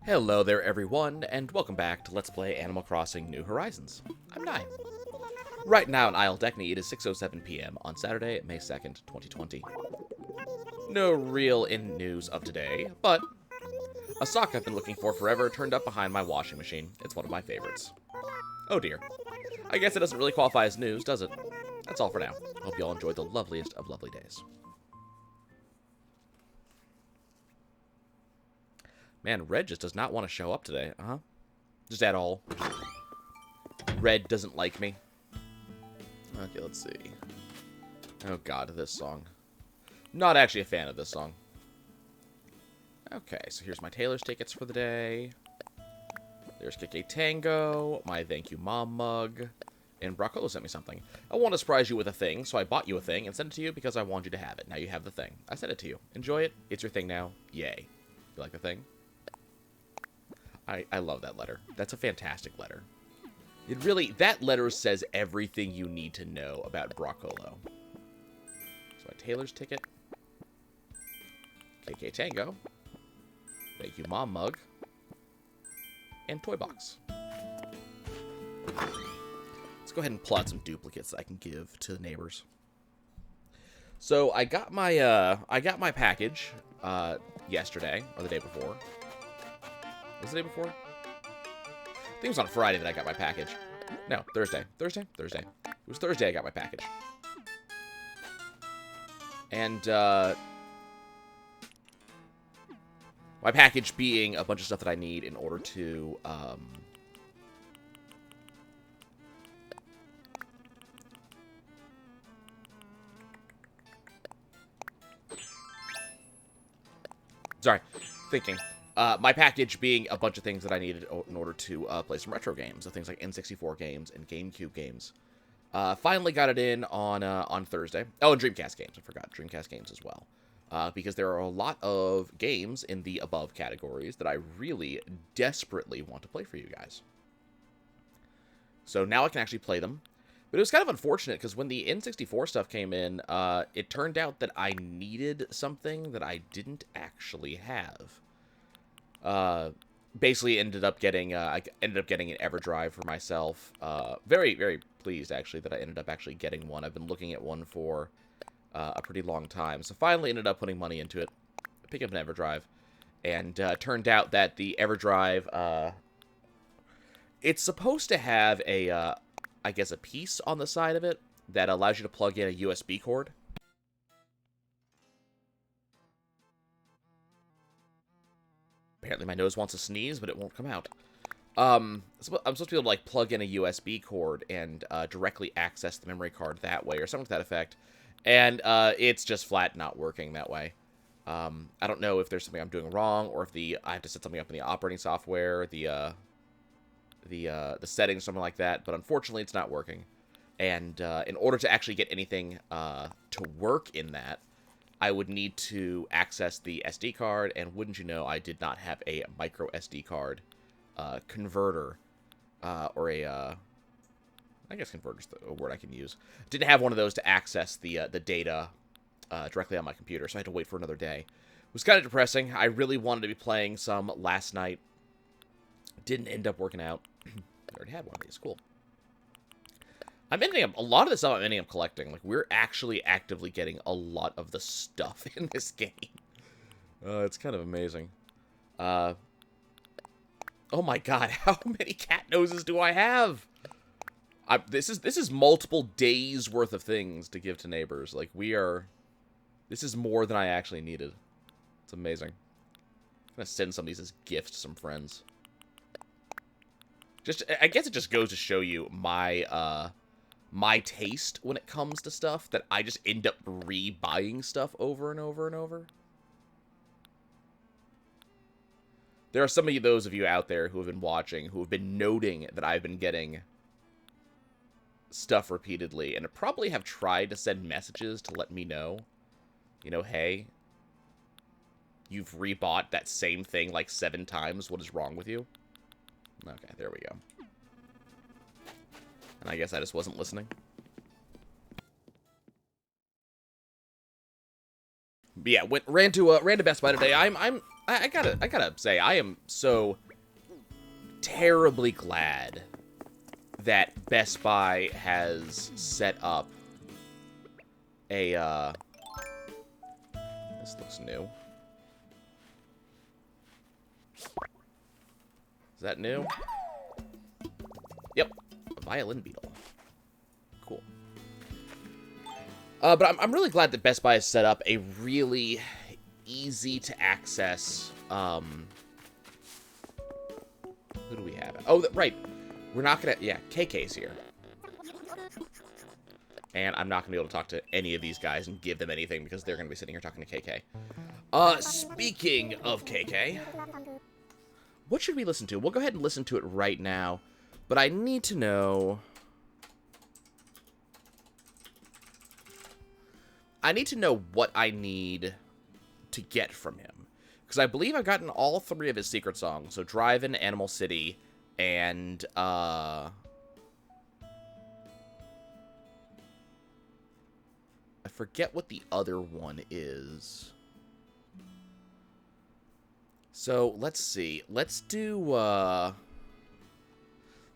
Hello there everyone, and welcome back to Let's Play Animal Crossing New Horizons. I'm Nye. Right now in Isle Deckney, it is 6:07 p.m. on Saturday, May 2nd, 2020. No real news of today, but a sock I've been looking for forever turned up behind my washing machine. It's one of my favorites. Oh dear. I guess it doesn't really qualify as news, does it? That's all for now. Hope you all enjoy the loveliest of lovely days. Man, Red just does not want to show up today, Just at all. Red doesn't like me. Okay, let's see. Oh god, this song. Not actually a fan of this song. Okay, so here's my Taylor's tickets for the day. There's KK Tango, my Thank You Mom mug, and Brachiosaurus sent me something. I want to surprise you with a thing, so I bought you a thing and sent it to you because I want you to have it. Now you have the thing. I sent it to you. Enjoy it. It's your thing now. Yay. You like the thing? I love that letter. That's a fantastic letter. It really, that letter says everything you need to know about Brachiosaurus. So my Taylor's ticket. KK Tango. Thank You Mom mug. And toy box. Let's go ahead and plot some duplicates that I can give to the neighbors. So I got my package yesterday or the day before. Was it the day before? I think it was on Friday that I got my package. No, Thursday. Thursday? Thursday. It was Thursday I got my package. And, my package being a bunch of stuff that I need in order to, sorry, thinking. My package being a bunch of things that I needed in order to play some retro games. So things like N64 games and GameCube games. Finally got it in on Thursday. Oh, and Dreamcast games. I forgot. Dreamcast games as well. Because there are a lot of games in the above categories that I really desperately want to play for you guys. So now I can actually play them. But it was kind of unfortunate because when the N64 stuff came in, it turned out that I needed something that I didn't actually have. Basically ended up getting, I ended up getting an EverDrive for myself. Very, very pleased, actually, that I ended up actually getting one. I've been looking at one for a pretty long time. So finally ended up putting money into it. Pick up an EverDrive. And turned out that the EverDrive, it's supposed to have a, I guess, a piece on the side of it that allows you to plug in a USB cord. Apparently my nose wants to sneeze, but it won't come out. I'm supposed to be able to, like, plug in a USB cord and directly access the memory card that way, or something to that effect. And it's just flat not working that way. I don't know if there's something I'm doing wrong, or if I have to set something up in the operating software, the settings, something like that. But unfortunately, it's not working. And in order to actually get anything to work in that, I would need to access the SD card, and wouldn't you know, I did not have a micro SD card converter, or a, I guess converter's a word I can use. Didn't have one of those to access the data directly on my computer, so I had to wait for another day. It was kind of depressing. I really wanted to be playing some last night. Didn't end up working out. I already had one of these. Cool. I'm ending up, a lot of the stuff I'm ending up collecting. Like, we're actually actively getting a lot of the stuff in this game. It's kind of amazing. Oh my god, how many cat noses do I have? This is multiple days worth of things to give to neighbors. Like, this is more than I actually needed. It's amazing. I'm gonna send some of these as gifts to some friends. I guess it just goes to show you my taste when it comes to stuff, that I just end up re-buying stuff over and over and over. There are some of those of you out there who have been watching, who have been noting that I've been getting stuff repeatedly, and probably have tried to send messages to let me know, you know, hey, you've rebought that same thing like 7 times, what is wrong with you? Okay, there we go. And I guess I just wasn't listening. But yeah, ran to Best Buy today. I gotta say, I am so terribly glad that Best Buy has set up a, this looks new. Is that new? Yep. A violin beetle. Cool. But I'm really glad that Best Buy has set up a really easy to access, who do we have? Oh, right. We're not gonna, yeah, KK's here. And I'm not gonna be able to talk to any of these guys and give them anything because they're gonna be sitting here talking to KK. Speaking of KK, what should we listen to? We'll go ahead and listen to it right now, but I need to know... what I need to get from him. Because I believe I've gotten all 3 of his secret songs. So Drive-In, Animal City, and, I forget what the other one is. So, let's see. Let's do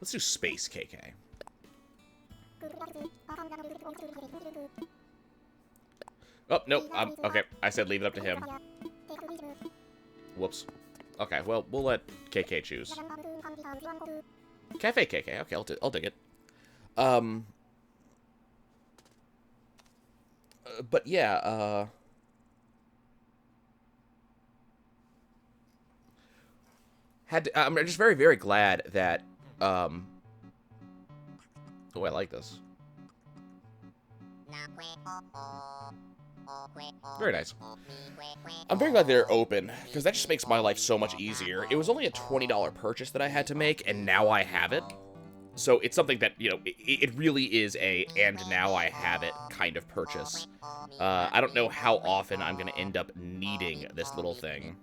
Space KK. Oh, nope. Okay, I said leave it up to him. Whoops. Okay, well, we'll let KK choose. Cafe KK. Okay, I'll dig it. But yeah, I'm just very, very glad that, oh, I like this. Very nice. I'm very glad they're open, because that just makes my life so much easier. It was only a $20 purchase that I had to make, and now I have it. So it's something that, you know, it really is a and now I have it kind of purchase. I don't know how often I'm going to end up needing this little thing.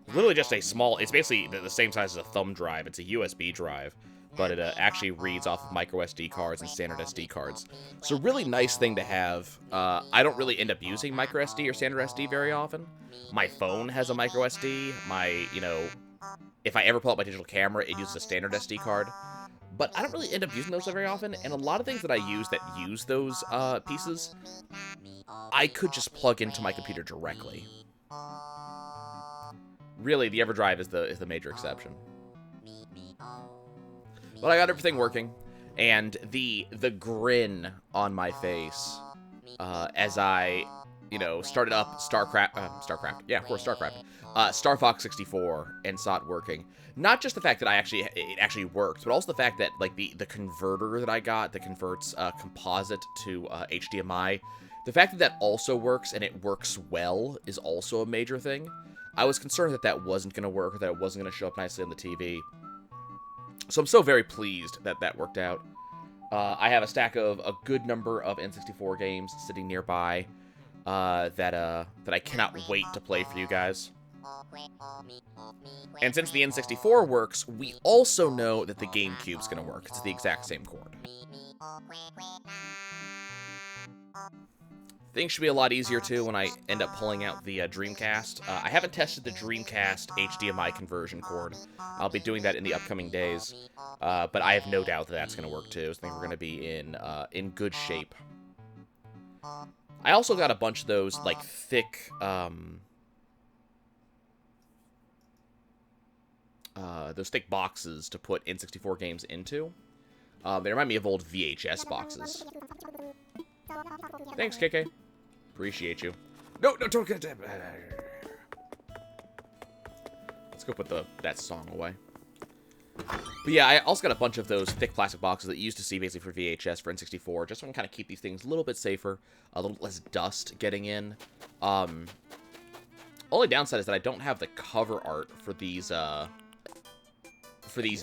Literally just a small, it's basically the same size as a thumb drive. It's a USB drive, but it actually reads off of micro SD cards and standard SD cards. So really nice thing to have. I don't really end up using micro SD or standard SD very often. My phone has a micro SD. You know, if I ever pull out my digital camera, it uses a standard SD card. But I don't really end up using those very often, and a lot of things that I use that use those pieces, I could just plug into my computer directly. Really, the EverDrive is the major exception. But I got everything working, and the grin on my face as I, you know, started up StarCraft, yeah, of course, StarCraft, Star Fox 64, and saw it working. Not just the fact that it actually worked, but also the fact that, like, the converter that I got that converts composite to HDMI, the fact that that also works, and it works well, is also a major thing. I was concerned that that wasn't going to work, or that it wasn't going to show up nicely on the TV. So I'm so very pleased that that worked out. I have a stack of a good number of N64 games sitting nearby that I cannot wait to play for you guys. And since the N64 works, we also know that the GameCube's going to work. It's the exact same cord. Things should be a lot easier, too, when I end up pulling out the Dreamcast. I haven't tested the Dreamcast HDMI conversion cord. I'll be doing that in the upcoming days. But I have no doubt that that's going to work, too. So I think we're going to be in good shape. I also got a bunch of those, like, thick, boxes to put N64 games into. They remind me of old VHS boxes. Thanks, KK. Appreciate you. No, don't get that. Let's go put that song away. But yeah, I also got a bunch of those thick plastic boxes that you used to see basically for VHS, for N64, just so I can kind of keep these things a little bit safer, a little less dust getting in. Only downside is that I don't have the cover art for these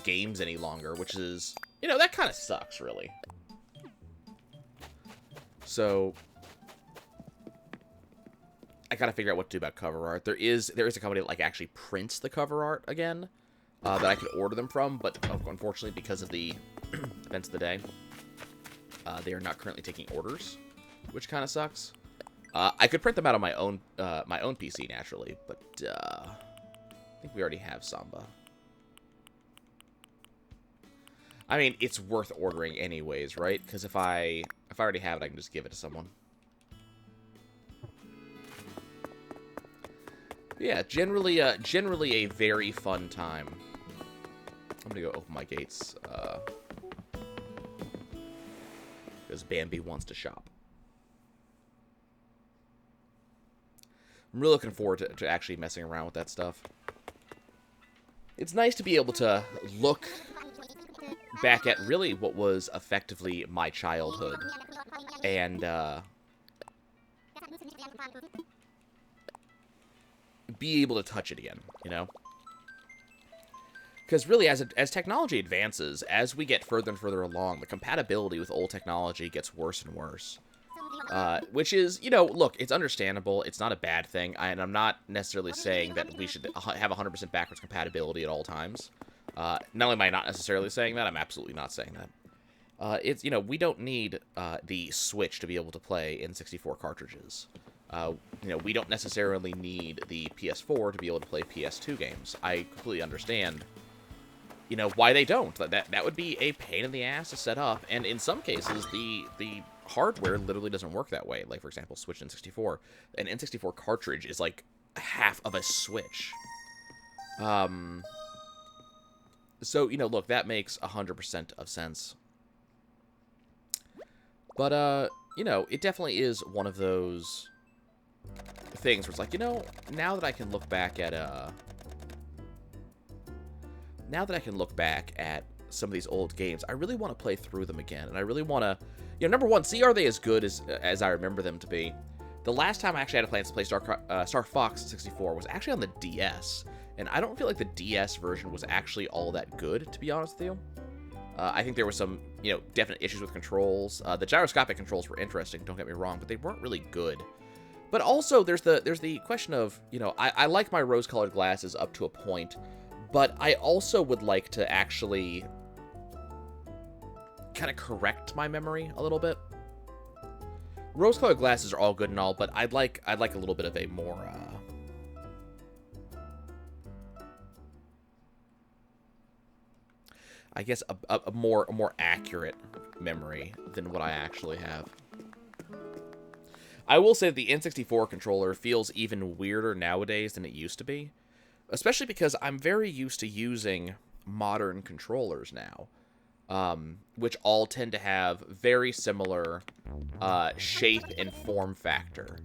games any longer, which is, you know, that kind of sucks, really. So I gotta figure out what to do about cover art. There is a company that, like, actually prints the cover art again, that I could order them from, but unfortunately, because of the events of the day, they are not currently taking orders, which kind of sucks. I could print them out on my own PC naturally, but I think we already have Samba. I mean, it's worth ordering anyways, right? Because if I already have it, I can just give it to someone. Yeah, generally a very fun time. I'm gonna go open my gates, because Bambi wants to shop. I'm really looking forward to actually messing around with that stuff. It's nice to be able to look back at really what was effectively my childhood, and be able to touch it again, you know? Because really, as technology advances, as we get further and further along, the compatibility with old technology gets worse and worse. Which is, you know, look, it's understandable. It's not a bad thing, and I'm not necessarily saying that we should have 100% backwards compatibility at all times. Not only am I not necessarily saying that, I'm absolutely not saying that. It's, you know, we don't need the Switch to be able to play N64 cartridges. You know, we don't necessarily need the PS4 to be able to play PS2 games. I completely understand, you know, why they don't. That would be a pain in the ass to set up, and in some cases, the hardware literally doesn't work that way. Like, for example, Switch N64. An N64 cartridge is like half of a Switch. So, you know, look, that makes 100% of sense. But, you know, it definitely is one of those things where it's like, you know, now that I can look back at, some of these old games, I really want to play through them again, and I really want to, you know, number one, see are they as good as I remember them to be. The last time I actually had a chance to play Star Fox 64 was actually on the DS, and I don't feel like the DS version was actually all that good, to be honest with you. I think there were some, you know, definite issues with controls. The gyroscopic controls were interesting, don't get me wrong, but they weren't really good. But also, there's the question of, you know, I like my rose-colored glasses up to a point, but I also would like to actually kind of correct my memory a little bit. Rose-colored glasses are all good and all, but I'd like a little bit of a more I guess a more accurate memory than what I actually have. I will say that the N64 controller feels even weirder nowadays than it used to be, especially because I'm very used to using modern controllers now, which all tend to have very similar shape and form factor.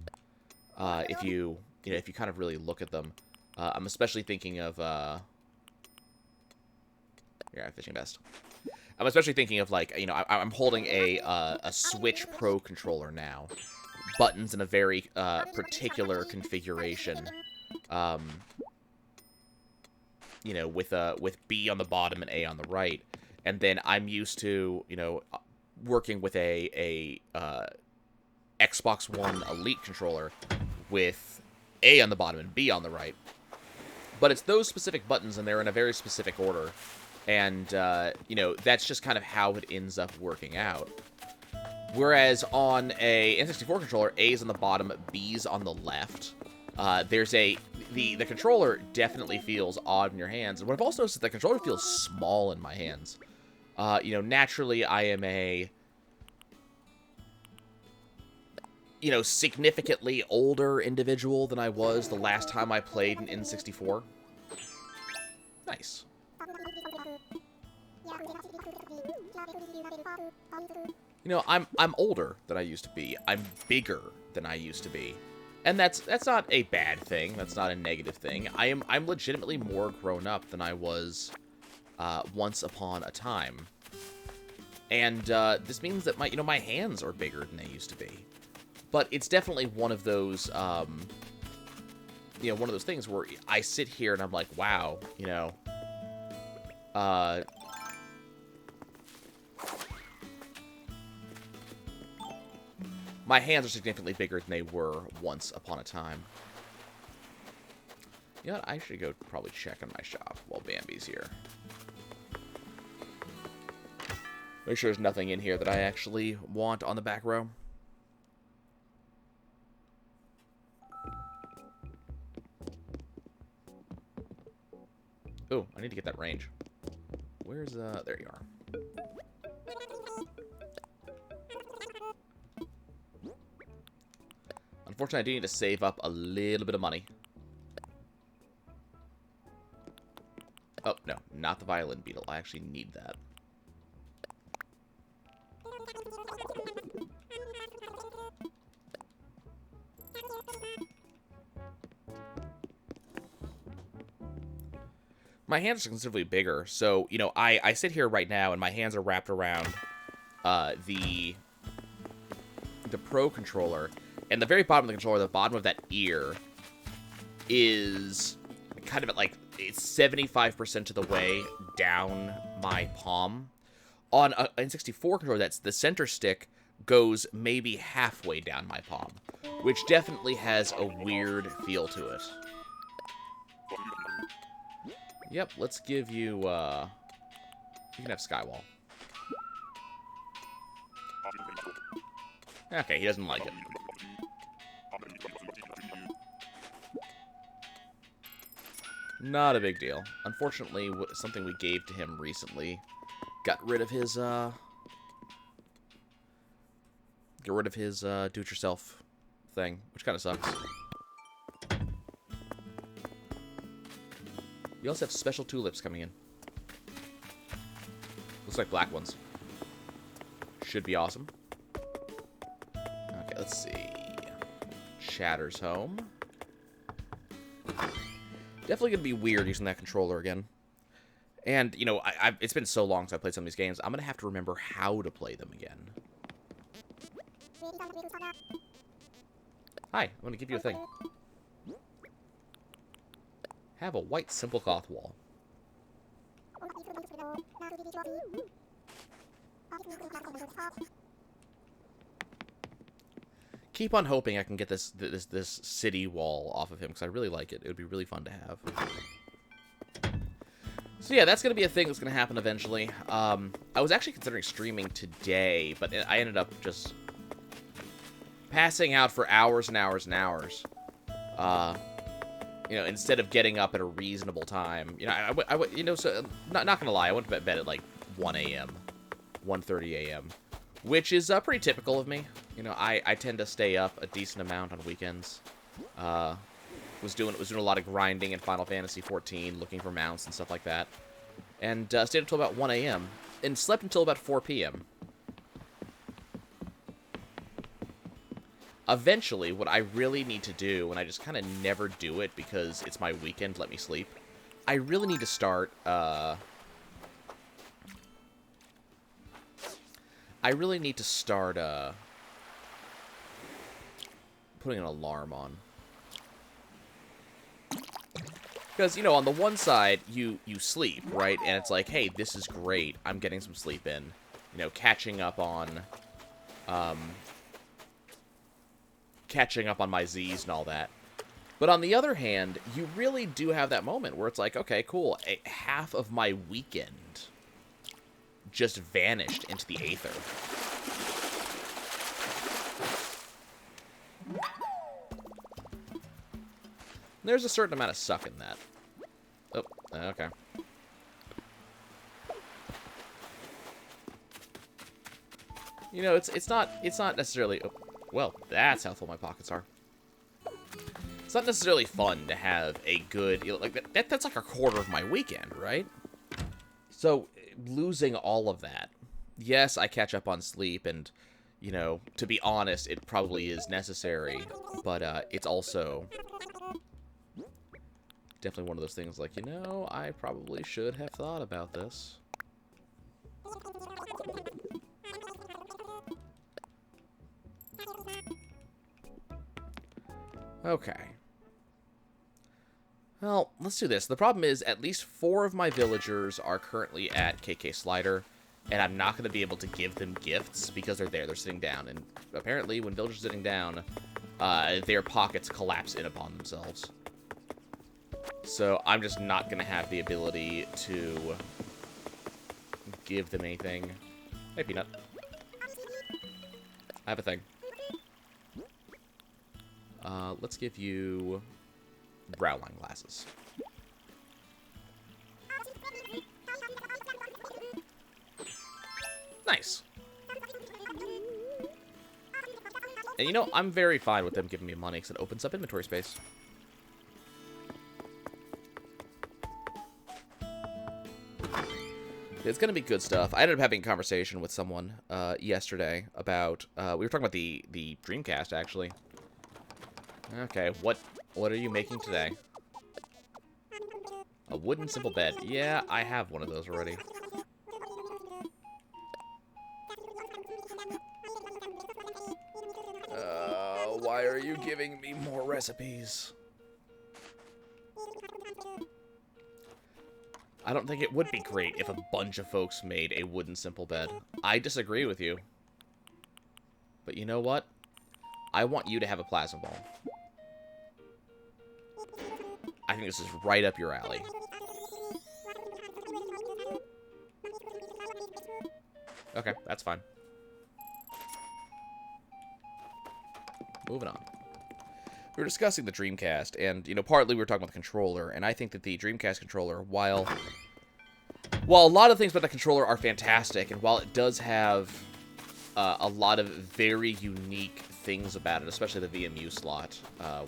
If you kind of really look at them, I'm especially thinking of fishing vest. I'm especially thinking of, like, you know, I'm holding a Switch Pro controller now. Buttons in a very particular configuration. You know, with B on the bottom and A on the right. And then I'm used to, you know, working with a Xbox One Elite controller with A on the bottom and B on the right. But it's those specific buttons, and they're in a very specific order. And, you know, that's just kind of how it ends up working out. Whereas on a N64 controller, A's on the bottom, B's on the left. The controller definitely feels odd in your hands. And what I've also noticed is the controller feels small in my hands. You know, naturally, I am a, you know, significantly older individual than I was the last time I played an N64. Nice. You know, I'm older than I used to be. I'm bigger than I used to be. And that's not a bad thing. That's not a negative thing. I'm legitimately more grown up than I was once upon a time. And this means that my hands are bigger than they used to be. But it's definitely one of those you know, one of those things where I sit here and I'm like, wow, you know, my hands are significantly bigger than they were once upon a time. You know what? I should go probably check on my shop while Bambi's here. Make sure there's nothing in here that I actually want on the back row. Oh, I need to get that range. Where's, there you are. Unfortunately, I do need to save up a little bit of money. Oh, no, not the violin beetle. I actually need that. My hands are considerably bigger, so, you know, I sit here right now, and my hands are wrapped around the Pro controller, and the very bottom of the controller, the bottom of that ear, is kind of at, like, it's 75% of the way down my palm. On an N64 controller, that's the center stick goes maybe halfway down my palm, which definitely has a weird feel to it. Yep, let's give you, you can have Skywall. Okay, he doesn't like it. Not a big deal. Unfortunately, something we gave to him recently got rid of his, do-it-yourself thing, which kind of sucks. We also have special tulips coming in. Looks like black ones. Should be awesome. Okay, let's see. Shatter's home. Definitely gonna be weird using that controller again. And, you know, it's been so long since I played some of these games, I'm gonna have to remember how to play them again. Hi, I'm gonna give you a thing. Have a white simple cloth wall. Keep on hoping I can get this city wall off of him, because I really like it. It would be really fun to have. So yeah, that's going to be a thing that's going to happen eventually. I was actually considering streaming today, but I ended up just passing out for hours and hours and hours. You know, instead of getting up at a reasonable time. You know, you know, so not gonna lie, I went to bed at like 1 a.m., 1:30 a.m., which is pretty typical of me. You know, I tend to stay up a decent amount on weekends. Was doing a lot of grinding in Final Fantasy XIV, looking for mounts and stuff like that, and stayed until about 1 a.m. and slept until about 4 p.m. Eventually, what I really need to do, and I just kind of never do it because it's my weekend, let me sleep, I really need to start, putting an alarm on. Because, you know, on the one side, you sleep, right? And it's like, hey, this is great. I'm getting some sleep in. You know, catching up on my Z's and all that. But on the other hand, you really do have that moment where it's like, okay, cool, half of my weekend just vanished into the aether. There's a certain amount of suck in that. Oh, okay. You know, it's not necessarily... Oh, well, that's how full my pockets are. It's not necessarily fun to have a good... You know, like that's like a quarter of my weekend, right? So, losing all of that... Yes, I catch up on sleep, and, you know, to be honest, it probably is necessary. But, it's also... definitely one of those things like, you know, I probably should have thought about this. Okay. Well, let's do this. The problem is, at least 4 of my villagers are currently at KK Slider, and I'm not going to be able to give them gifts because they're there, they're sitting down. And apparently, when villagers are sitting down, their pockets collapse in upon themselves. So I'm just not going to have the ability to give them anything. Hey, Peanut. I have a thing. Let's give you Rowline glasses. Nice. And you know, I'm very fine with them giving me money because it opens up inventory space. It's going to be good stuff. I ended up having a conversation with someone yesterday about... we were talking about the Dreamcast, actually. Okay, what are you making today? A wooden simple bed. Yeah, I have one of those already. Why are you giving me more recipes? I don't think it would be great if a bunch of folks made a wooden simple bed. I disagree with you. But you know what? I want you to have a plasma ball. I think this is right up your alley. Okay, that's fine. Moving on. We were discussing the Dreamcast, and, you know, partly we were talking about the controller, and I think that the Dreamcast controller, while a lot of things about the controller are fantastic, and while it does have a lot of very unique things about it, especially the VMU slot,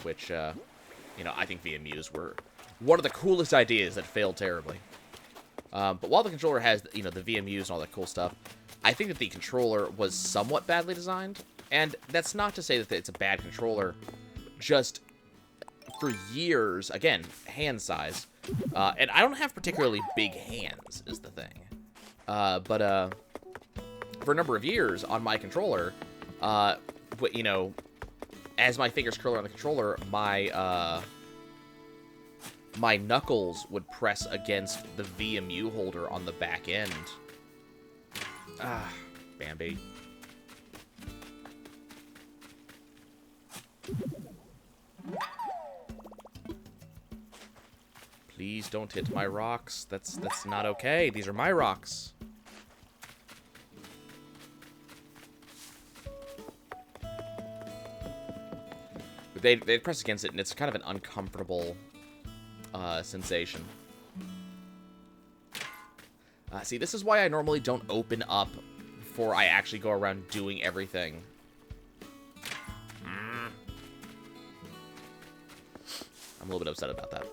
which, you know, I think VMUs were one of the coolest ideas that failed terribly. But while the controller has, you know, the VMUs and all that cool stuff, I think that the controller was somewhat badly designed, and that's not to say that it's a bad controller. Just for years, again, hand size, and I don't have particularly big hands, is the thing. But for a number of years on my controller, you know, as my fingers curl around the controller, my knuckles would press against the VMU holder on the back end. Ah, Bambi. Please don't hit my rocks. That's not okay. These are my rocks. But they press against it, and it's kind of an uncomfortable sensation. See, this is why I normally don't open up before I actually go around doing everything. I'm a little bit upset about that.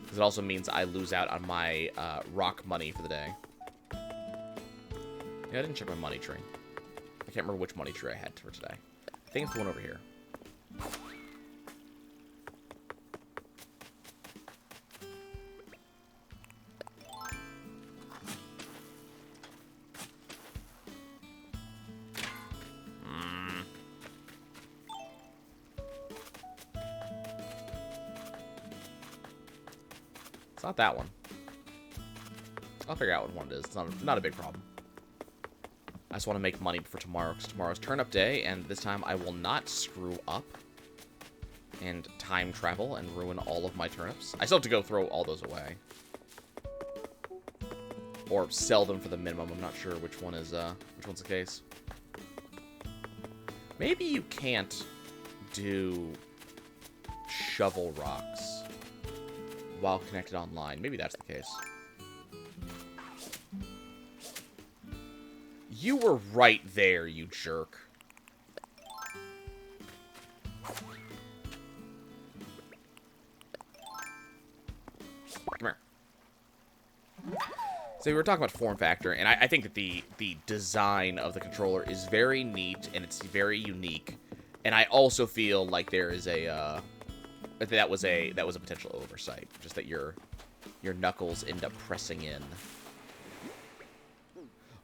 Because it also means I lose out on my rock money for the day. Yeah, I didn't check my money tree. I can't remember which money tree I had for today. I think it's the one over here. Not that one. I'll figure out what one it is. It's not a big problem. I just want to make money for tomorrow, because tomorrow's turnip day, and this time I will not screw up and time travel and ruin all of my turnips. I still have to go throw all those away. Or sell them for the minimum. I'm not sure which one's the case. Maybe you can't do shovel rocks while connected online. Maybe that's the case. You were right there, you jerk. Come here. So we were talking about form factor, and I think that the design of the controller is very neat, and it's very unique. And I also feel like there is a that was a potential oversight, just that your knuckles end up pressing in.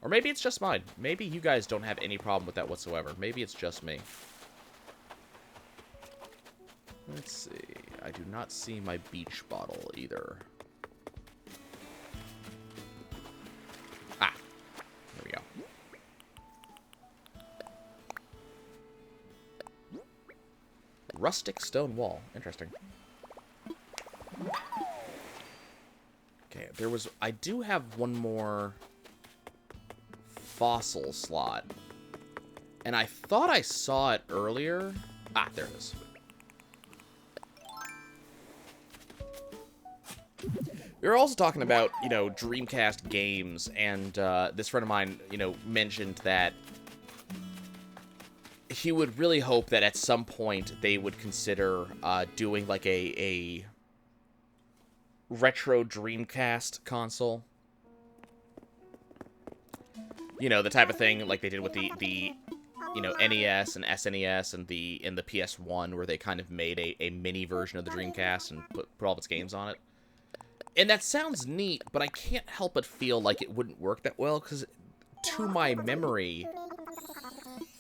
Or maybe it's just mine. Maybe you guys don't have any problem with that whatsoever. Maybe it's just me. Let's see. I do not see my beach bottle either. Ah, there we go. Rustic stone wall. Interesting. Okay, I do have one more fossil slot. And I thought I saw it earlier. Ah, there it is. We were also talking about, Dreamcast games, and this friend of mine, mentioned that he would really hope that at some point they would consider doing like a retro Dreamcast console. The type of thing like they did with the NES and SNES and the PS1, where they kind of made a mini version of the Dreamcast and put all of its games on it. And that sounds neat, but I can't help but feel like it wouldn't work that well, because to my memory,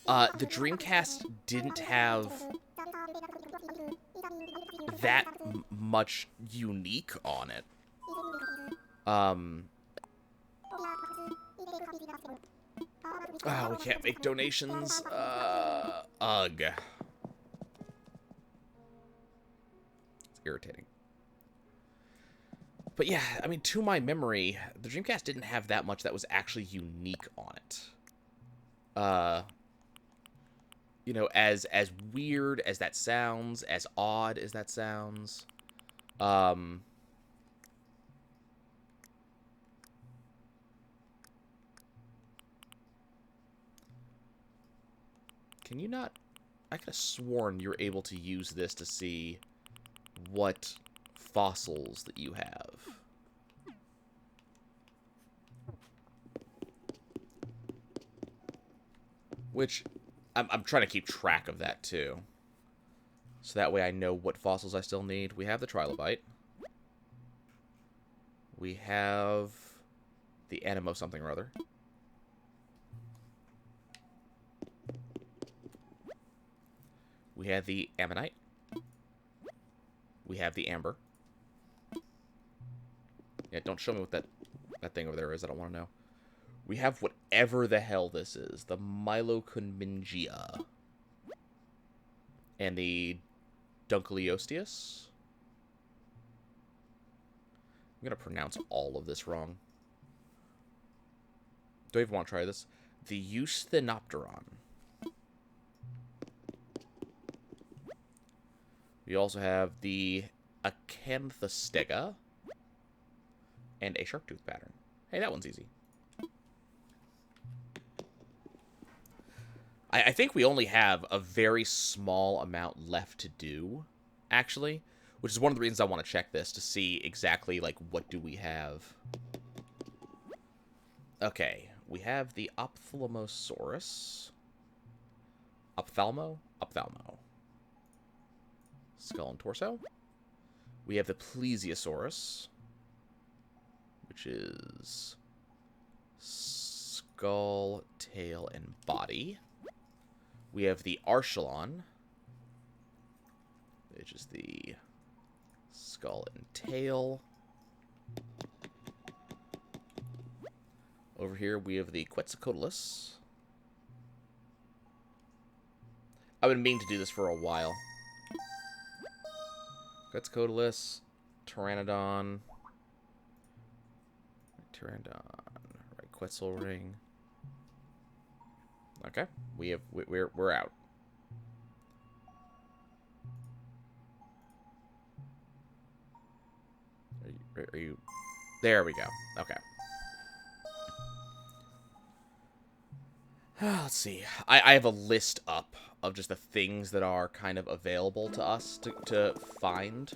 the Dreamcast didn't have that much unique on it. We can't make donations. Ugh. It's irritating. But yeah, I mean, to my memory, the Dreamcast didn't have that much that was actually unique on it. As weird as that sounds, as odd as that sounds, can you not... I could have sworn you were able to use this to see what fossils that you have. Which, I'm trying to keep track of that, too. So that way I know what fossils I still need. We have the trilobite. We have the animo something or other. We have the ammonite. We have the amber. Yeah, don't show me what that thing over there is. I don't want to know. We have whatever the hell this is. The Mylocunmingia. And the Dunkleosteus. I'm going to pronounce all of this wrong. Do I even want to try this? The Eusthenopteron. We also have the Acanthostega. And a shark-tooth pattern. Hey, that one's easy. I think we only have a very small amount left to do, actually. Which is one of the reasons I want to check this, to see exactly, like, what do we have. Okay, we have the Ophthalmosaurus. Ophthalmo? Ophthalmo. Skull and torso. We have the Plesiosaurus, which is skull, tail, and body. We have the Archelon, which is the skull and tail. Over here, we have the Quetzalcoatlus. I've been meaning to do this for a while. Quetzalcoatlus, Pteranodon, right, Quetzal ring. Okay, we're out. Are you? There we go. Okay. Let's see. I have a list up of just the things that are kind of available to us to find.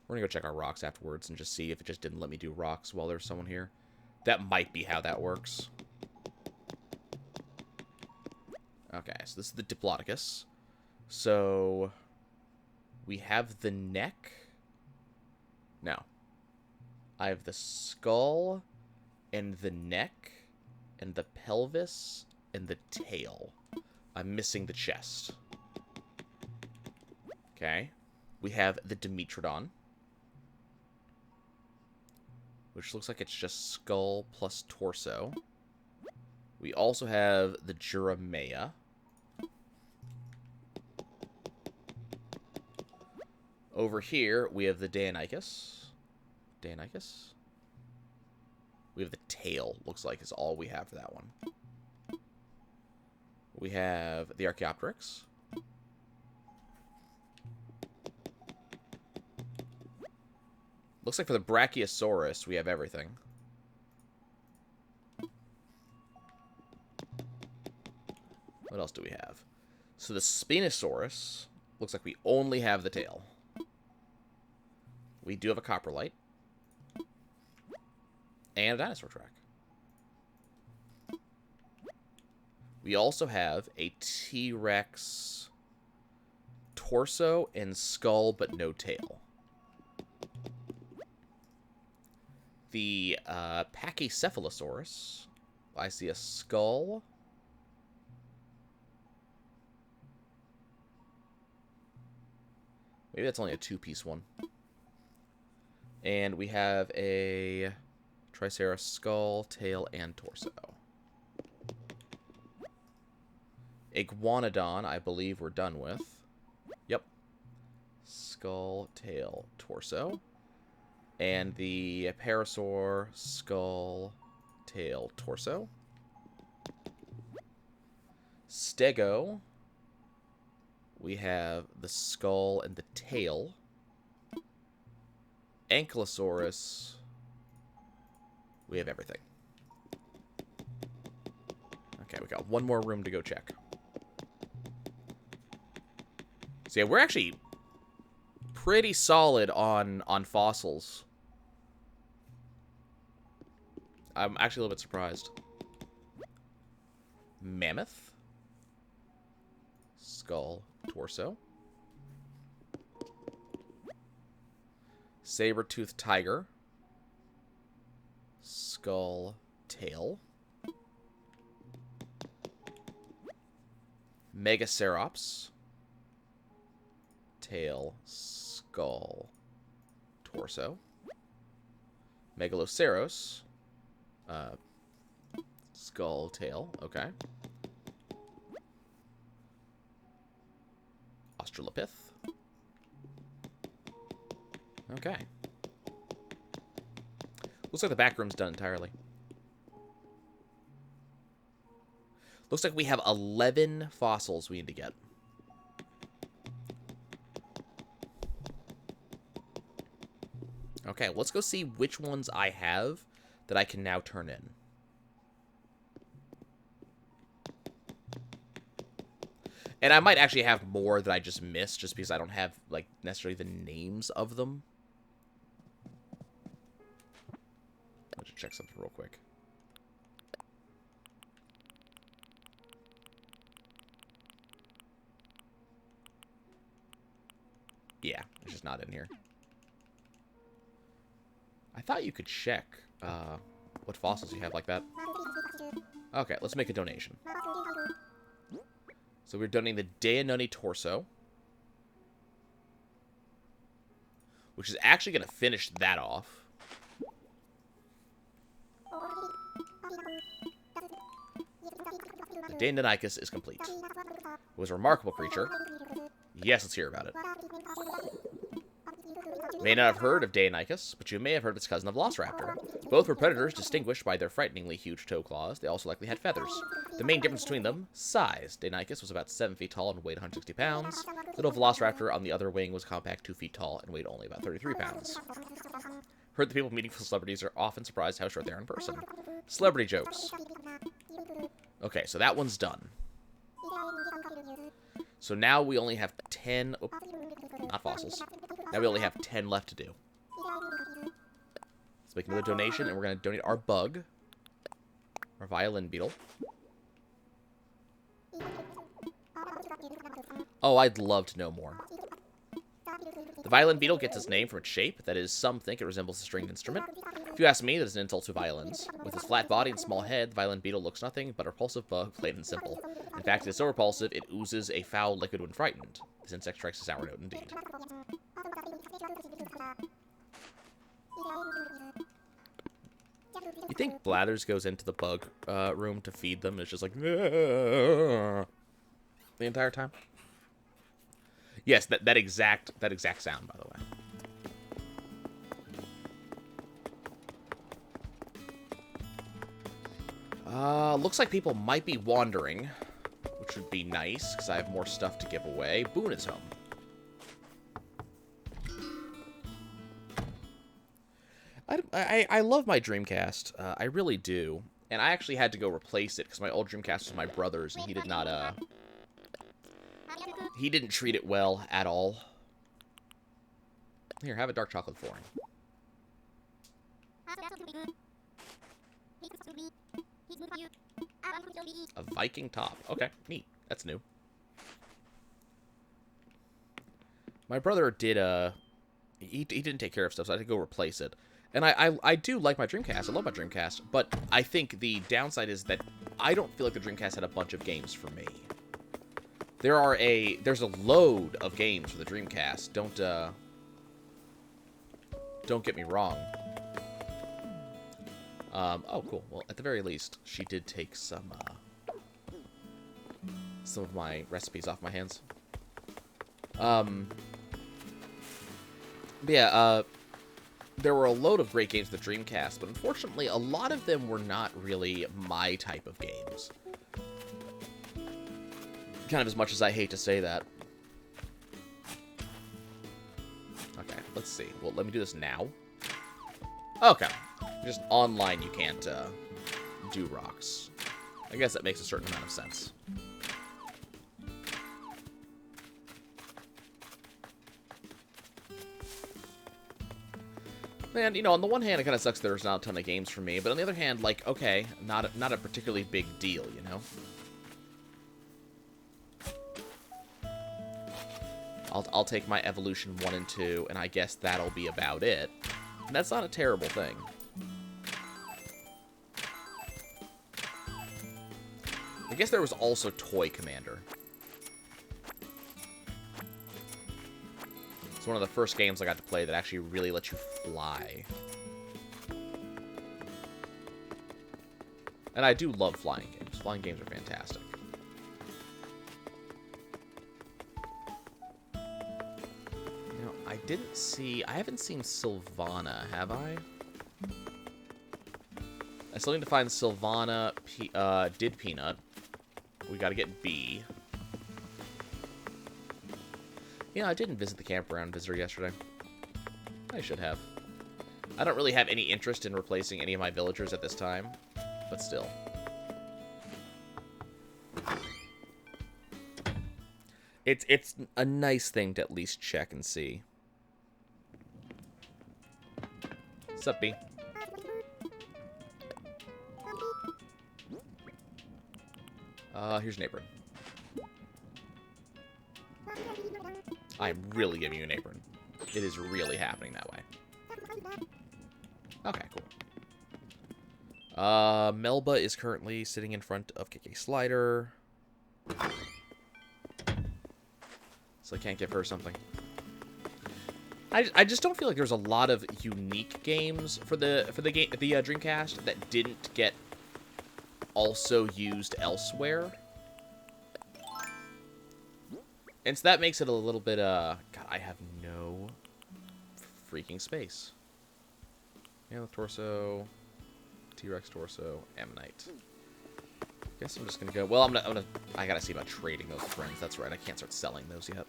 We're gonna go check our rocks afterwards and just see if it just didn't let me do rocks while there's someone here. That might be how that works. Okay, so this is the Diplodocus. So we have the neck. No. I have the skull and the neck and the pelvis and the tail. I'm missing the chest. Okay. We have the Dimetrodon, which looks like it's just skull plus torso. We also have the Juramea. Over here, we have the Deinonychus. We have the tail, looks like, is all we have for that one. We have the Archaeopteryx. Looks like for the Brachiosaurus, we have everything. What else do we have? So the Spinosaurus, looks like we only have the tail. We do have a coprolite. And a dinosaur track. We also have a T-Rex torso and skull, but no tail. The Pachycephalosaurus. I see a skull. Maybe that's only a two-piece one. And we have a Triceratops skull, tail, and torso. Iguanodon, I believe we're done with. Yep. Skull, tail, torso. And the Parasaur, skull, tail, torso. Stego. We have the skull and the tail. Ankylosaurus. We have everything. Okay, we got one more room to go check. So yeah, we're actually pretty solid on fossils. I'm actually a little bit surprised. Mammoth. Skull, torso. Sabertooth Tiger. Skull, tail. Megacerops. Tail, skull, torso. Megaloceros. Skull, tail, okay. Australopith. Okay. Looks like the back room's done entirely. Looks like we have 11 fossils we need to get. Okay, let's go see which ones I have that I can now turn in. And I might actually have more that I just missed just because I don't have, like, necessarily the names of them. Let's check something real quick. Yeah, it's just not in here. I thought you could check what fossils you have like that. Okay, let's make a donation. So we're donating the Dainoni torso, which is actually going to finish that off. The Deinonychus is complete. It was a remarkable creature. Yes, let's hear about it. You may not have heard of Deinonychus, but you may have heard of its cousin, the Velociraptor. Both were predators distinguished by their frighteningly huge toe claws. They also likely had feathers. The main difference between them, size. Deinonychus was about 7 feet tall and weighed 160 pounds. Little Velociraptor on the other wing was compact, 2 feet tall, and weighed only about 33 pounds. Heard the people meeting with celebrities are often surprised how short they are in person. Celebrity jokes. Okay, so that one's done. So now we only have 10... Oh, not fossils. Now we only have 10 left to do. Let's make another donation, and we're going to donate our bug. Our violin beetle. Oh, I'd love to know more. The violin beetle gets its name from its shape. That is, some think it resembles a stringed instrument. If you ask me, that is an insult to violins. With its flat body and small head, the violin beetle looks nothing but a repulsive bug, plain and simple. In fact, it is so repulsive, it oozes a foul liquid when frightened. This insect strikes a sour note indeed. You think Blathers goes into the bug room to feed them? It's just like... the entire time? Yes, that exact sound, by the way. Looks like people might be wandering, which would be nice, because I have more stuff to give away. Boone is home. I love my Dreamcast. I really do. And I actually had to go replace it, because my old Dreamcast was my brother's, and he did not, he didn't treat it well at all. Here, have a dark chocolate flooring. A Viking top. Okay, neat. That's new. My brother did, he didn't take care of stuff, so I had to go replace it. And I do like my Dreamcast. I love my Dreamcast. But I think the downside is that I don't feel like the Dreamcast had a bunch of games for me. There's a load of games for the Dreamcast. Don't get me wrong. Oh, cool. Well, at the very least, she did take some of my recipes off my hands. But yeah, there were a load of great games for the Dreamcast, but unfortunately, a lot of them were not really my type of games. Kind of as much as I hate to say that. Okay, let's see. Well, let me do this now. Okay. Just online, you can't do rocks. I guess that makes a certain amount of sense. And, you know, on the one hand, it kind of sucks there's not a ton of games for me, but on the other hand, like, okay, not a particularly big deal, you know? I'll take my Evolution 1 and 2, and I guess that'll be about it. And that's not a terrible thing. I guess there was also Toy Commander. It's one of the first games I got to play that actually really lets you fly. And I do love flying games. Flying games are fantastic. You know, I haven't seen Sylvana, have I? I still need to find Sylvana, did Peanut. We gotta get B. Yeah, I didn't visit the campground visitor yesterday. I should have. I don't really have any interest in replacing any of my villagers at this time, but still. It's a nice thing to at least check and see. What's up, B? Here's an apron. I'm really giving you an apron. It is really happening that way. Okay, cool. Melba is currently sitting in front of KK Slider. So I can't give her something. I just don't feel like there's a lot of unique games for the Dreamcast that didn't get also used elsewhere. And so that makes it a little bit, God, I have no freaking space. Mammoth torso, T-Rex torso, Ammonite. Guess I'm just gonna go, well, I gotta see about trading those friends. That's right, I can't start selling those yet.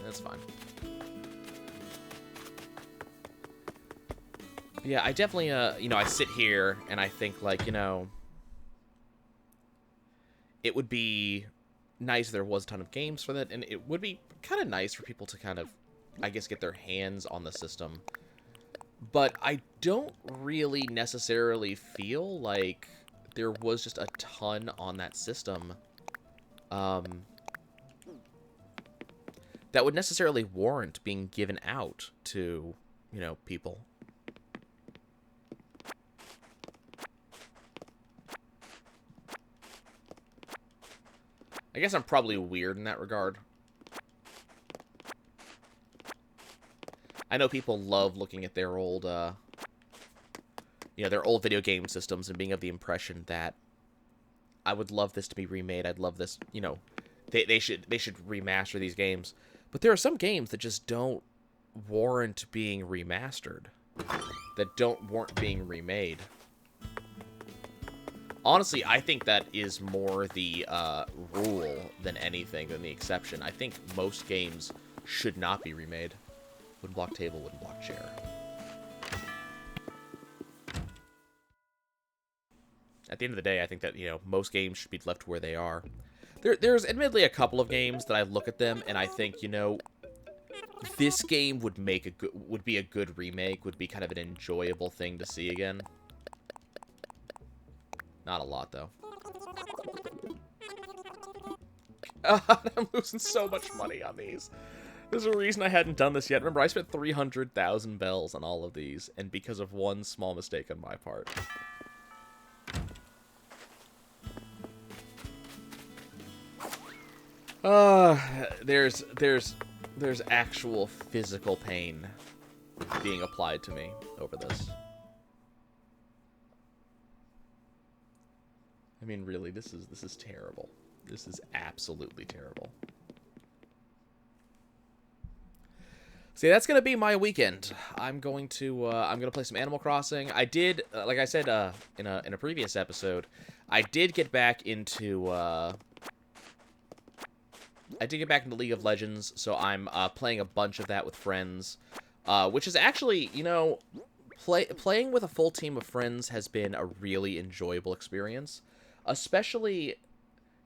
That's fine. Yeah, I definitely, you know, I sit here and I think, like, you know, it would be nice if there was a ton of games for that, and it would be kind of nice for people to kind of, I guess, get their hands on the system. But I don't really necessarily feel like there was just a ton on that system that would necessarily warrant being given out to, you know, people. I guess I'm probably weird in that regard. I know people love looking at their old, you know, their old video game systems and being of the impression that I would love this to be remade. I'd love this, you know, they should remaster these games. But there are some games that just don't warrant being remastered, that don't warrant being remade. Honestly, I think that is more the rule than anything, than the exception. I think most games should not be remade. Wooden block table, wooden block chair. At the end of the day, I think that, you know, most games should be left where they are. There's admittedly a couple of games that I look at them and I think, you know, this game would be a good remake, would be kind of an enjoyable thing to see again. Not a lot, though. God, I'm losing so much money on these. There's a reason I hadn't done this yet. Remember, I spent 300,000 bells on all of these, and because of one small mistake on my part. There's actual physical pain being applied to me over this. I mean, really, this is terrible. This is absolutely terrible. See, that's gonna be my weekend. I'm gonna play some Animal Crossing. I did, like I said, in a previous episode, I did get back into League of Legends, so I'm playing a bunch of that with friends, which is actually, you know, playing with a full team of friends has been a really enjoyable experience, especially,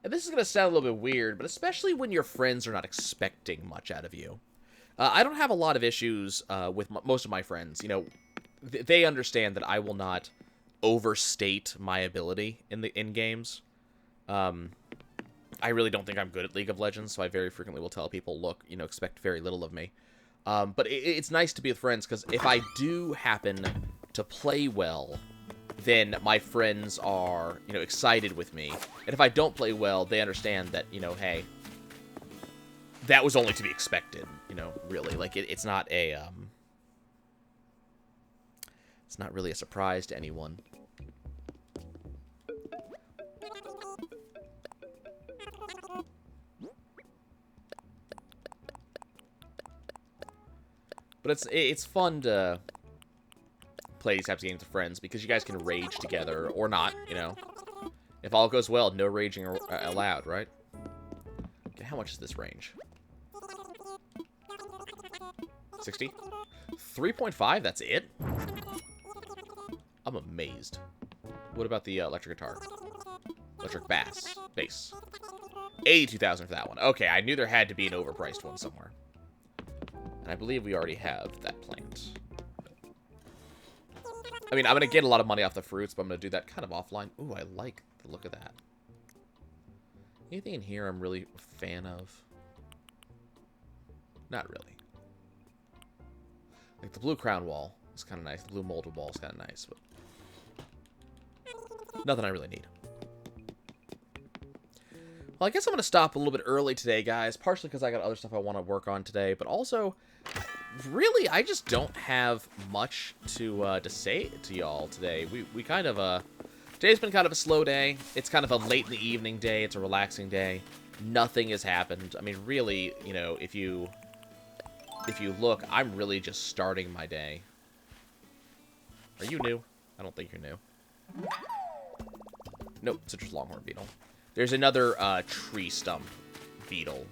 and this is going to sound a little bit weird, but especially when your friends are not expecting much out of you. I don't have a lot of issues with most of my friends. You know, they understand that I will not overstate my ability in games. I really don't think I'm good at League of Legends, so I very frequently will tell people, look, you know, expect very little of me. But it's nice to be with friends, because if I do happen to play well, then my friends are, you know, excited with me. And if I don't play well, they understand that, you know, hey, that was only to be expected, you know, really. Like, it's not really a surprise to anyone. But it's fun to play these types of games with friends, because you guys can rage together, or not, you know. If all goes well, no raging allowed, right? Okay, how much is this range? 60? 3.5, that's it? I'm amazed. What about the electric guitar? Electric bass. 82,000 for that one. Okay, I knew there had to be an overpriced one somewhere. And I believe we already have that plant. I mean, I'm going to get a lot of money off the fruits, but I'm going to do that kind of offline. Ooh, I like the look of that. Anything in here I'm really a fan of? Not really. Like, the blue crown wall is kind of nice. The blue molded wall is kind of nice, but nothing I really need. Well, I guess I'm going to stop a little bit early today, guys. Partially because I got other stuff I want to work on today, but also, really, I just don't have much to say to y'all today. We kind of, today's been kind of a slow day. It's kind of a late in the evening day. It's a relaxing day. Nothing has happened. I mean, really, you know, if you look, I'm really just starting my day. Are you new? I don't think you're new. Nope, citrus longhorn beetle. There's another tree stump beetle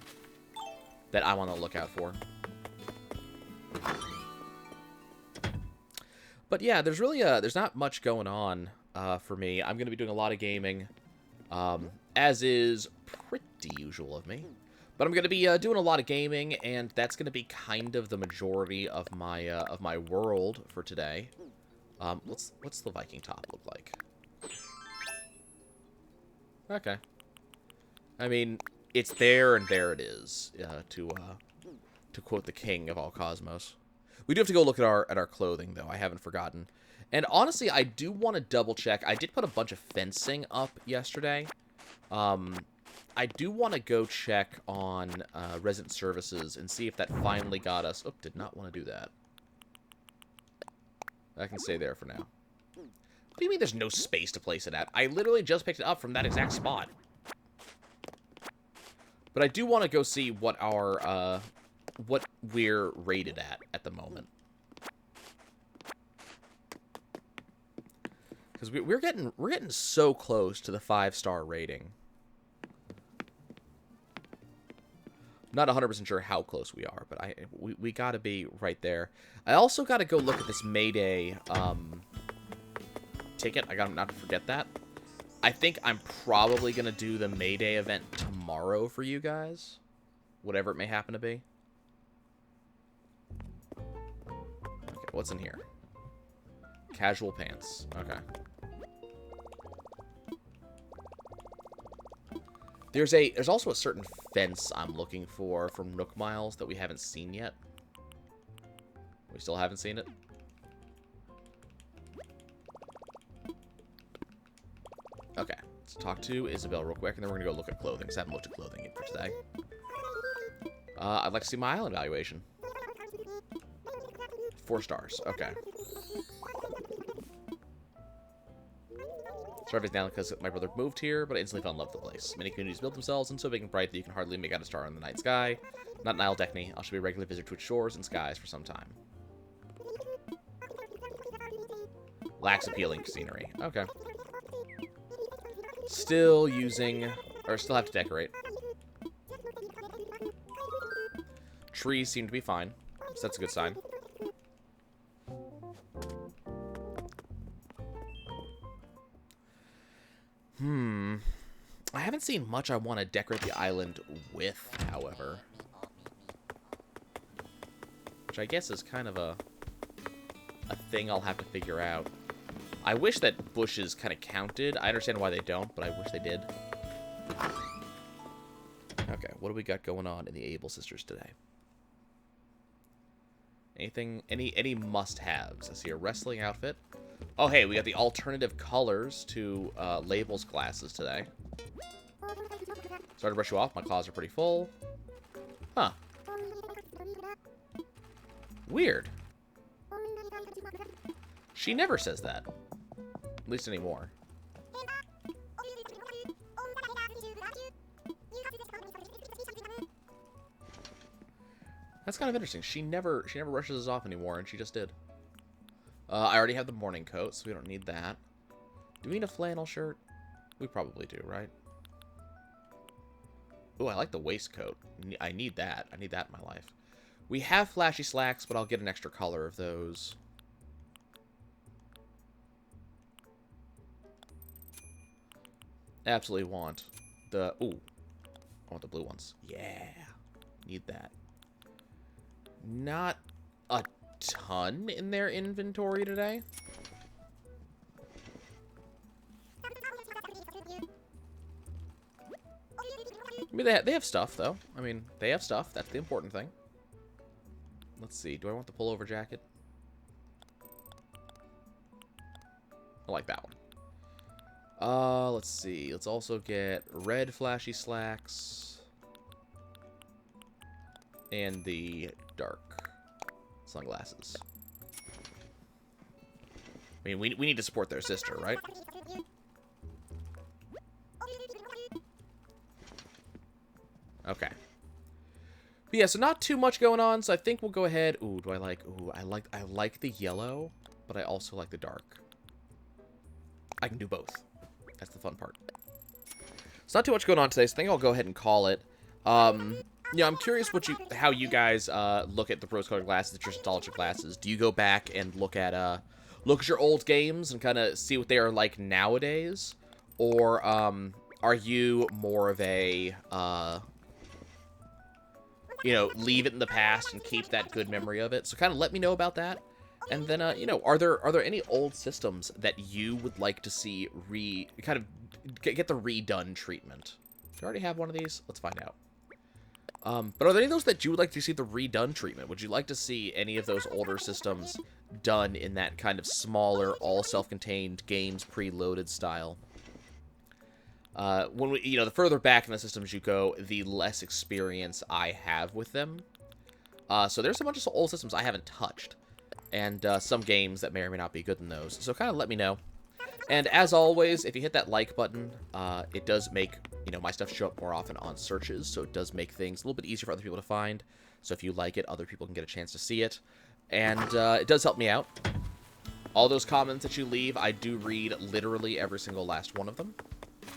that I'm on the lookout for. But yeah, there's really there's not much going on for me. I'm going to be doing a lot of gaming, as is pretty usual of me. But I'm going to be doing a lot of gaming, and that's going to be kind of the majority of my world for today. What's the Viking top look like? Okay. I mean, it's there, and there it is, to quote the king of all cosmos. We do have to go look at our clothing, though. I haven't forgotten. And honestly, I do want to double-check. I did put a bunch of fencing up yesterday. I do want to go check on resident services and see if that finally got us... Oh, did not want to do that. I can stay there for now. What do you mean there's no space to place it at? I literally just picked it up from that exact spot. But I do want to go see what our, what we're rated at the moment. Because we're getting so close to the 5-star rating. Not 100% sure how close we are, but we got to be right there. I also got to go look at this Mayday ticket. I got to not forget that. I think I'm probably going to do the Mayday event tomorrow for you guys. Whatever it may happen to be. Okay, what's in here? Casual pants. Okay. There's also a certain fence I'm looking for from Nook Miles that we haven't seen yet. We still haven't seen it. Okay, let's talk to Isabel real quick, and then we're gonna go look at clothing, because I haven't looked at clothing yet for today. I'd like to see my island valuation. 4 stars. Okay. Survey's down because my brother moved here, but I instantly fell in love with the place. Many communities built themselves, and so big and bright that you can hardly make out a star in the night sky. Not an Isle Deckney. I should be a regular visitor to its shores and skies for some time. Lacks appealing scenery. Okay. Still using, or still have to decorate. Trees seem to be fine, so that's a good sign. I haven't seen much I want to decorate the island with, however. Which I guess is kind of a thing I'll have to figure out. I wish that bushes kind of counted. I understand why they don't, but I wish they did. Okay, what do we got going on in the Able Sisters today? Anything, any must-haves? I see a wrestling outfit. Oh, hey, we got the alternative colors to Label's glasses today. Sorry to brush you off. My claws are pretty full. Huh. Weird. She never says that. At least anymore. That's kind of interesting. She never rushes us off anymore, and she just did. I already have the morning coat, so we don't need that. Do we need a flannel shirt? We probably do, right? Ooh, I like the waistcoat. I need that. I need that in my life. We have flashy slacks, but I'll get an extra color of those. Absolutely want the... Ooh. I want the blue ones. Yeah. Need that. Not a ton in their inventory today. I mean, they have stuff, though. I mean, they have stuff. That's the important thing. Let's see. Do I want the pullover jacket? I like that one. Let's see. Let's also get red flashy slacks. And the dark sunglasses. I mean, we need to support their sister, right? Okay. But yeah, so not too much going on, so I think we'll go ahead. Ooh, do I like... Ooh, I like the yellow, but I also like the dark. I can do both. That's the fun part. It's not too much going on today, so I think I'll go ahead and call it. Yeah, I'm curious how you guys look at the rose-colored glasses, the nostalgia glasses. Do you go back and look at your old games and kind of see what they are like nowadays, or are you more of a you know, leave it in the past and keep that good memory of it? So kind of let me know about that. And then you know, are there any old systems that you would like to see kind of get the redone treatment? Do I already have one of these? Let's find out. But are there any of those that you would like to see the redone treatment? Would you like to see any of those older systems done in that kind of smaller, all self-contained games preloaded style? When we, you know, the further back in the systems you go, the less experience I have with them. So there's a bunch of old systems I haven't touched, and some games that may or may not be good in those. So kind of let me know. And as always, if you hit that like button, it does make, you know, my stuff show up more often on searches, so it does make things a little bit easier for other people to find. So if you like it, other people can get a chance to see it. And it does help me out. All those comments that you leave, I do read literally every single last one of them.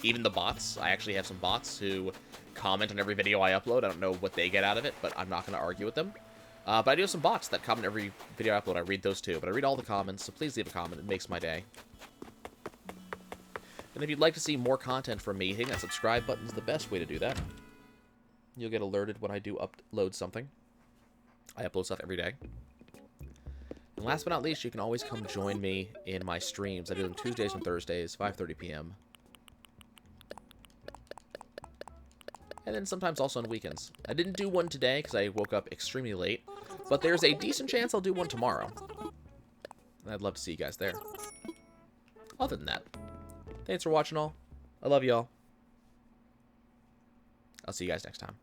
Even the bots. I actually have some bots who comment on every video I upload. I don't know what they get out of it, but I'm not going to argue with them. But I do have some bots that comment every video I upload. I read those too, but I read all the comments, so please leave a comment. It makes my day. And if you'd like to see more content from me, hitting that subscribe button is the best way to do that. You'll get alerted when I do upload something. I upload stuff every day. And last but not least, you can always come join me in my streams. I do them Tuesdays and Thursdays, 5:30 p.m. And then sometimes also on weekends. I didn't do one today because I woke up extremely late, but there's a decent chance I'll do one tomorrow. And I'd love to see you guys there. Other than that, thanks for watching all. I love y'all. I'll see you guys next time.